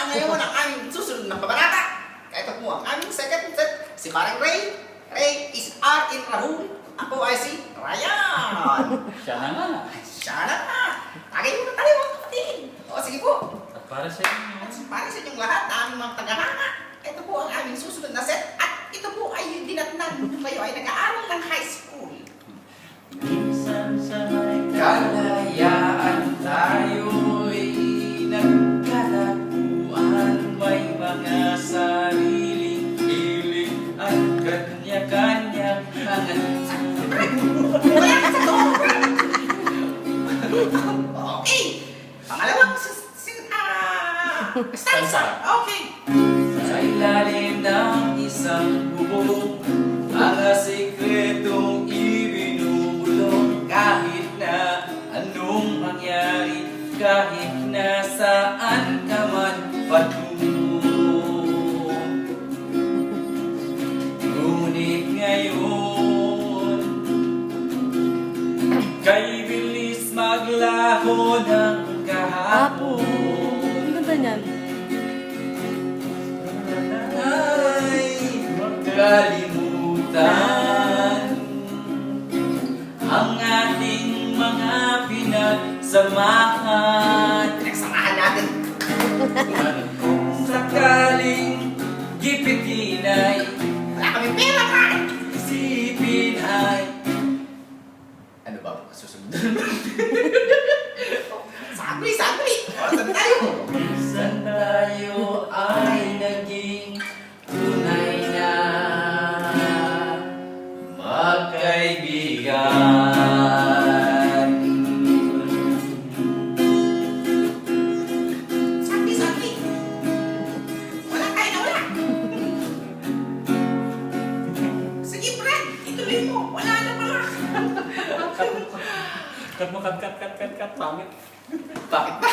ngayon ang aming susunod na kabanata. Kaya ito po ang aming second set, si parang Ray. Ray is R in Rahul. Ako ay si Ryan. Siya na nga. Siya na nga. Tagay mo na tayo mga kapatid. O sige po. At para sa inyo. At para sa inyong lahat na aming mga tagahanga, ito po ang aming susunod na set. At ito po ay yung dinatnan nung kayo ay nag-aaral ng high school. Minsan sa may Kalayaan tayo'y nagkalakuan, may mga sariling hiling at kanya-kanyang hangat. Wala ka sa to! Okay. Pangalawang stanza. Okay. Sa ilalim ng isang bubong, mga sikretong ibinubulong. Kahit na anong mangyari, kahit na saan ka man patungo. Ngunit ngayon, kay bilis maglaho ng kahapon. Ang ganda niyan. Ay magkalimutan ang ating mga pinagsamahan. Pinagsamahan natin. Kung sakaling gipitin ay Wala kami pera ka! isipin ay Ano ba? Susunod. Sagli, sagli! Saan tayo? minsan tayo ay naging tunay na magkaibigan. Sagli, sagli! Wala tayo na wala! Sige, Brad! Ituloy mo! Wala na pala! cut mo, cut. Pangit. Bakit ba?